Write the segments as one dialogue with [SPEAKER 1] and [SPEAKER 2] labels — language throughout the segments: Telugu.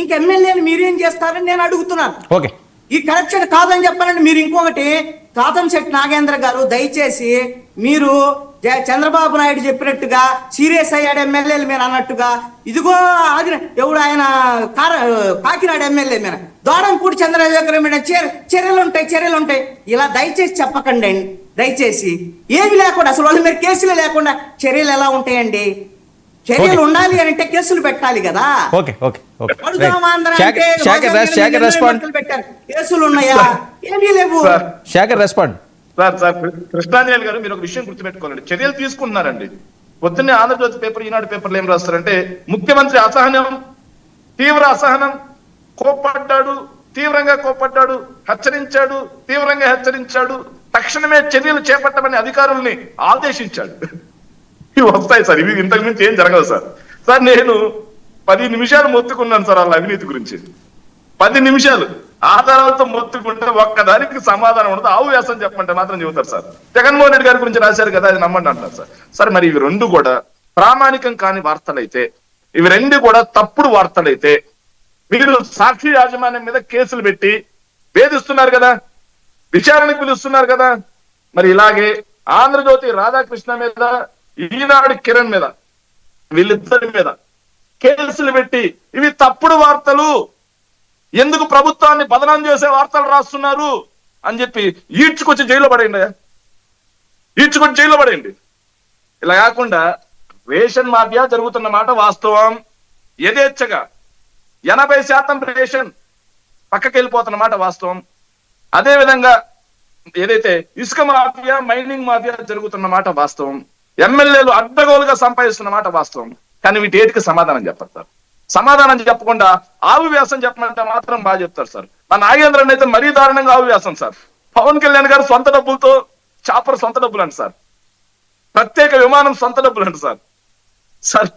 [SPEAKER 1] ఇంక ఎమ్మెల్యేలు మీరేం చేస్తారని నేను అడుగుతున్నాను.
[SPEAKER 2] ఓకే,
[SPEAKER 1] ఈ కరప్షన్ కాదని చెప్పాలంటే మీరు ఇంకొకటి, కాతంశెట్టి నాగేంద్ర గారు దయచేసి మీరు చంద్రబాబు నాయుడు చెప్పినట్టుగా సీరియస్ అయ్యాడు ఎమ్మెల్యేలు మీరు అన్నట్టుగా, ఇదిగో ఆగిన ఎవడు ఆయన కాకినాడ ఎమ్మెల్యే మీద దోడంపూడి చంద్రశేఖర్ మీద చర్యలు ఉంటాయి ఇలా దయచేసి చెప్పకండి. దయచేసి ఏమి లేకుండా అసలు వాళ్ళ మీద కేసులు లేకుండా చర్యలు ఎలా ఉంటాయండి? చర్యలు ఉండాలి అంటే కేసులు పెట్టాలి కదా. కేసులు ఉన్నాయా? ఏమీ లేవు.
[SPEAKER 3] సార్ కృష్ణాంజలి గారు, మీరు ఒక విషయం గుర్తుపెట్టుకోవాలండి. చర్యలు తీసుకుంటున్నారండి. పొద్దున్నే ఆంధ్రజ్యోతి పేపర్, ఈనాడు పేపర్లు ఏం రాస్తారంటే, ముఖ్యమంత్రి అసహనం, తీవ్ర అసహనం, కోప్పడ్డాడు, తీవ్రంగా కోప్పడ్డాడు, హెచ్చరించాడు, తీవ్రంగా హెచ్చరించాడు, తక్షణమే చర్యలు చేపట్టమని అధికారుల్ని ఆదేశించాడు. ఇవి వస్తాయి సార్, ఇవి ఇంతకు మించి ఏం జరగదు సార్. సార్ నేను 10 నిమిషాలు మొత్తుకున్నాను సార్ వాళ్ళ అవినీతి గురించి. 10 నిమిషాలు ఆధారాలతో మొత్తుకుంటే ఒక్కదానికి సమాధానం ఉండదు. ఆవు వ్యాసం చెప్పమంటే మాత్రం చెబుతారు సార్. జగన్మోహన్ రెడ్డి గారి గురించి రాశారు కదా, అది నమ్మండి అంటారు సార్. సార్ మరి ఇవి రెండు కూడా ప్రామాణికం కాని వార్తలైతే, ఇవి రెండు కూడా తప్పుడు వార్తలైతే, మీరు సాక్షి యాజమాన్యం మీద కేసులు పెట్టి వేధిస్తున్నారు కదా, విచారణకు పిలుస్తున్నారు కదా. మరి ఇలాగే ఆంధ్రజ్యోతి రాధాకృష్ణ మీద, ఈనాడు కిరణ్ మీద, వీళ్ళిద్దరి మీద కేసులు పెట్టి ఇవి తప్పుడు వార్తలు, ఎందుకు ప్రభుత్వాన్ని బదనాం చేసే వార్తలు రాస్తున్నారు అని చెప్పి ఈడ్చుకొచ్చి జైల్లో పడేయండి, ఈడ్చుకొచ్చి జైల్లో పడేయండి. ఇలా కాకుండా రేషన్ మాఫియా జరుగుతున్న మాట వాస్తవం. యథేచ్ఛగా 80% రేషన్ పక్కకి వెళ్ళిపోతున్న మాట వాస్తవం. అదే విధంగా ఏదైతే ఇసుక మాఫియా, మైనింగ్ మాఫియా జరుగుతున్న మాట వాస్తవం. ఎమ్మెల్యేలు అడ్డగోలుగా సంపాదిస్తున్న మాట వాస్తవం. కానీ వీటేటికి సమాధానం చెప్పారు సార్. సమాధానం చెప్పకుండా ఆవు వ్యాసం చెప్పమంటే మాత్రం బాగా చెప్తారు సార్. మా నాగేంద్రన్ అయితే మరీ దారుణంగా ఆవు వ్యాసం సార్. పవన్ కళ్యాణ్ గారు సొంత డబ్బులతో చాపర్ సొంత డబ్బులు అంట సార్, ప్రత్యేక విమానం సొంత డబ్బులు అంట సార్. సార్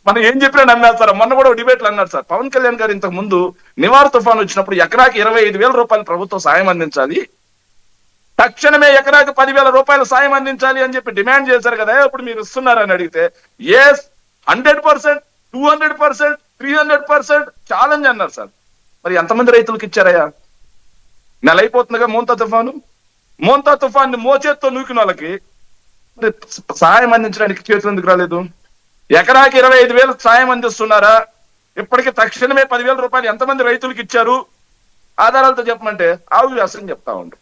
[SPEAKER 3] మనం ఏం చెప్పినా నమ్మారు సార్. మొన్న కూడా డిబేట్లు అన్నారు సార్, పవన్ కళ్యాణ్ గారు ఇంతకు ముందు నివార్ తుఫాన్ వచ్చినప్పుడు ఎకరాకి 25,000 రూపాయలు ప్రభుత్వం సాయం అందించాలి, తక్షణమే ఎకరాకి 10,000 రూపాయలు సాయం అందించాలి అని చెప్పి డిమాండ్ చేశారు కదా. ఇప్పుడు మీరు ఇస్తున్నారని అడిగితే ఎస్ 100%, 200%, 300% ఛాలెంజ్ అన్నారు సార్. మరి ఎంతమంది రైతులకు ఇచ్చారయ్యా? నెల అయిపోతుందిగా మోంతా తుఫాన్ని మోచేత్తో నూకిన వాళ్ళకి సహాయం అందించడానికి చేతులు ఎందుకు రాలేదు? ఎకరాకి 25,000 సాయం అందిస్తున్నారా? ఇప్పటికి తక్షణమే 10,000 రూపాయలు ఎంతమంది రైతులకు ఇచ్చారు? ఆధారాలతో చెప్పమంటే ఆవు వ్యాసం చెప్తా ఉండు.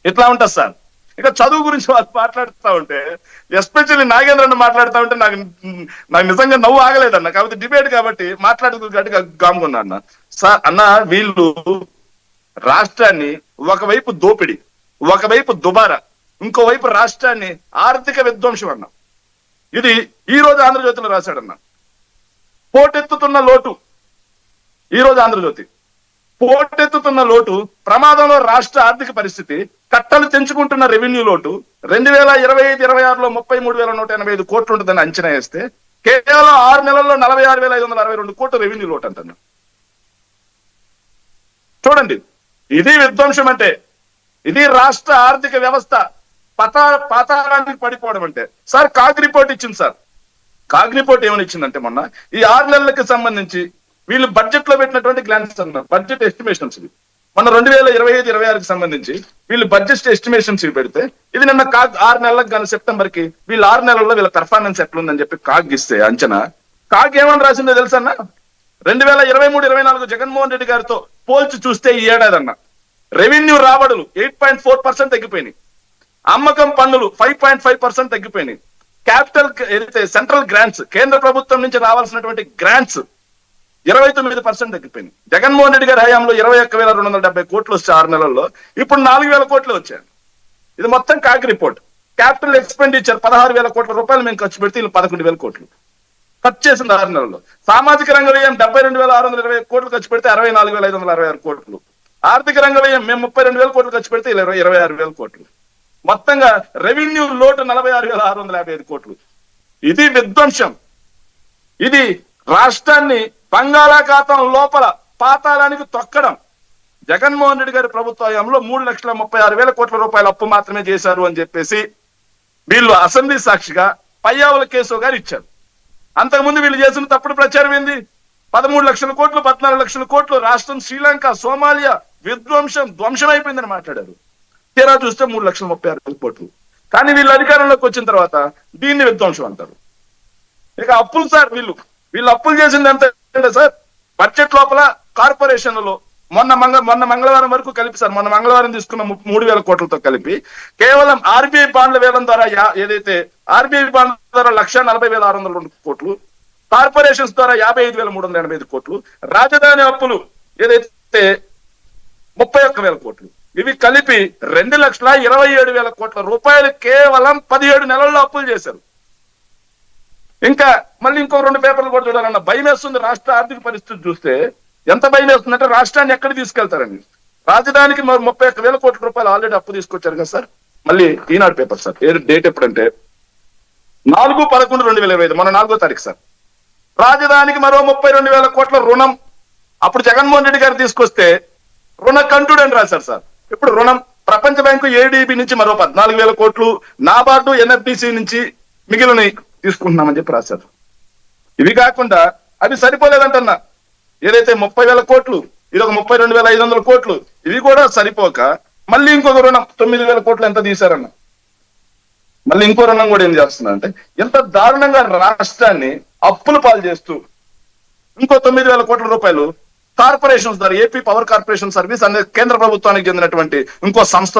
[SPEAKER 3] ఇట్లా ఉంటుంది సార్. ఇక చదువు గురించి వాళ్ళు మాట్లాడుతూ ఉంటే, ఎస్పెషల్లీ నాగేంద్రన్ మాట్లాడుతూ ఉంటే నాకు నిజంగా నవ్వు ఆగలేదన్న. కాబట్టి డిబేట్ కాబట్టి మాట్లాడుతున్నట్టుగా గాముకున్నా అన్న. సార్ అన్న, వీళ్ళు రాష్ట్రాన్ని ఒకవైపు దోపిడి, ఒకవైపు దుబారా, ఇంకోవైపు రాష్ట్రాన్ని ఆర్థిక విధ్వంసం అన్న. ఇది ఈ రోజు ఆంధ్రజ్యోతిలో రాశాడన్న. పోటెత్తుతున్న లోటు, ఈ రోజు ఆంధ్రజ్యోతి, పోటెత్తుతున్న లోటు, ప్రమాదంలో రాష్ట్ర ఆర్థిక పరిస్థితి, కట్టలు తెంచుకుంటున్న రెవెన్యూ లోటు, 2025-26లో 33,185 కోట్లు ఉంటుందని అంచనా వేస్తే కేవలం 6 నెలల్లో 46,562 కోట్లు రెవెన్యూ లోటు అంటున్నా. చూడండి, ఇది విధ్వంసం అంటే, ఇది రాష్ట్ర ఆర్థిక వ్యవస్థ పాతాళానికి పడిపోవడం అంటే. సార్ కాగ్ రిపోర్ట్ ఇచ్చింది సార్. కాగ్ రిపోర్ట్ ఏమని ఇచ్చిందంటే, మొన్న ఈ 6 నెలలకి సంబంధించి వీళ్ళు బడ్జెట్ లో పెట్టినటువంటి గ్లాన్స్ అన్నారు, బడ్జెట్ ఎస్టిమేషన్స్ ఇవి. మొన్న 2025-26కి సంబంధించి వీళ్ళు బడ్జెట్ ఎస్టిమేషన్స్ ఇవి పెడితే, ఇది నిన్న కాగ్ 6 నెలలకు కానీ సెప్టెంబర్ కి వీళ్ళు 6 నెలల్లో వీళ్ళ పెర్ఫార్మెన్స్ ఎట్లుందని చెప్పి కాగ్ ఇస్తే అంచనా, కాగ్ ఏమని రాసిందో తెలుసన్నా? 2023-24 జగన్మోహన్ రెడ్డి గారితో పోల్చి చూస్తే ఈ ఏడాది అన్న రెవెన్యూ రాబడులు 8.4% తగ్గిపోయినాయి, అమ్మకం పన్నులు 5.5% తగ్గిపోయినాయి, క్యాపిటల్ ఏదైతే సెంట్రల్ గ్రాంట్స్, కేంద్ర ప్రభుత్వం నుంచి రావాల్సినటువంటి గ్రాంట్స్ 29% తగ్గిపోయింది. జగన్మోహన్ రెడ్డి గారి హయాంలో 21,270 కోట్లు వచ్చాయి 6 నెలల్లో, ఇప్పుడు 4,000 కోట్లు వచ్చాయి. ఇది మొత్తం కాగ్ రిపోర్ట్. క్యాపిటల్ ఎక్స్పెండిచర్ 16,000 కోట్ల రూపాయలు మేము ఖర్చు పెడితే వీళ్ళు 11,000 కోట్లు ఖర్చు చేసింది 6 నెలల్లో. సామాజిక రంగ వ్యయం 72,620 కోట్లు ఖర్చు పెడితే 64,566 కోట్లు. ఆర్థిక రంగ వ్యయం మేము 32,000 కోట్లు ఖర్చు పెడితే 26,000 కోట్లు. మొత్తంగా రెవెన్యూ లోటు 46,655 కోట్లు. ఇది విధ్వంసం. ఇది రాష్ట్రాన్ని బంగాళాఖాతం లోపల పాతాళానికి తొక్కడం. జగన్మోహన్ రెడ్డి గారి ప్రభుత్వ హయాంలో 3,36,000 కోట్ల రూపాయల అప్పు మాత్రమే చేశారు అని చెప్పేసి వీళ్ళు అసెంబ్లీ సాక్షిగా పయ్యావుల కేశవ్ గారు ఇచ్చారు. అంతకుముందు వీళ్ళు చేసిన తప్పుడు ప్రచారం ఏంది? 13 లక్షల కోట్లు 14 లక్షల కోట్లు రాష్ట్రం శ్రీలంక సోమాలియా ధ్వంసం అయిపోయిందని మాట్లాడారు. తీరా చూస్తే 3,36,000 కోట్లు. కానీ వీళ్ళు అధికారంలోకి వచ్చిన తర్వాత దీన్ని విధ్వంసం అంటారు. ఇక అప్పులు సార్, వీళ్ళు అప్పులు చేసింది ఎంత అంటే సార్, బడ్జెట్ లోపల కార్పొరేషన్లలో మొన్న మంగళవారం వరకు కలిపి సార్, మొన్న మంగళవారం తీసుకున్న 3,000 కోట్లతో కలిపి కేవలం ఆర్బీఐ బాండ్ల వేలం ద్వారా ఏదైతే ఆర్బీఐ బాండ్ల ద్వారా 1,40,602 కోట్లు, కార్పొరేషన్స్ ద్వారా 55,385 కోట్లు, రాజధాని అప్పులు ఏదైతే 31,000 కోట్లు, ఇవి కలిపి 2,27,000 కోట్ల రూపాయలు కేవలం 17 నెలల్లో అప్పులు చేశారు. ఇంకా మళ్ళీ ఇంకో 2 పేపర్లు కూడా చూడాలన్న భయం వేస్తుంది. రాష్ట్ర ఆర్థిక పరిస్థితి చూస్తే ఎంత భయం వేస్తుందంటే రాష్ట్రాన్ని ఎక్కడ తీసుకెళ్తారండి. రాజధానికి 31,000 కోట్ల రూపాయలు ఆల్రెడీ అప్పు తీసుకొచ్చారు కదా సార్. మళ్ళీ ఈనాడు పేపర్ సార్, డేట్ ఎప్పుడంటే 4/11/2025, మొన్న 4వ తారీఖు సార్. రాజధానికి మరో 32,000 కోట్ల రుణం. అప్పుడు జగన్మోహన్ రెడ్డి గారు తీసుకొస్తే రుణ కంటుడు అని రాశారు సార్. ఇప్పుడు రుణం ప్రపంచ బ్యాంకు ఏడీబీ నుంచి మరో 14,000 కోట్లు, నాబార్డు ఎన్ఎఫ్డిసి నుంచి మిగిలిన తీసుకుంటున్నామని చెప్పి రాశారు. ఇవి కాకుండా అవి సరిపోలేదంటన్నా, ఏదైతే 30,000 కోట్లు, ఇది ఒక 32,500 కోట్లు, ఇవి కూడా సరిపోక మళ్ళీ ఇంకొక రుణం 9,000 కోట్లు ఎంత తీశారన్న. మళ్ళీ ఇంకో రుణం కూడా ఏం చేస్తున్నా అంటే ఎంత దారుణంగా రాష్ట్రాన్ని అప్పులు పాలు చేస్తూ ఇంకో 9,000 కోట్ల రూపాయలు కార్పొరేషన్స్ ద్వారా ఏపీ పవర్ కార్పొరేషన్ సర్వీస్ అనే కేంద్ర ప్రభుత్వానికి చెందినటువంటి ఇంకో సంస్థ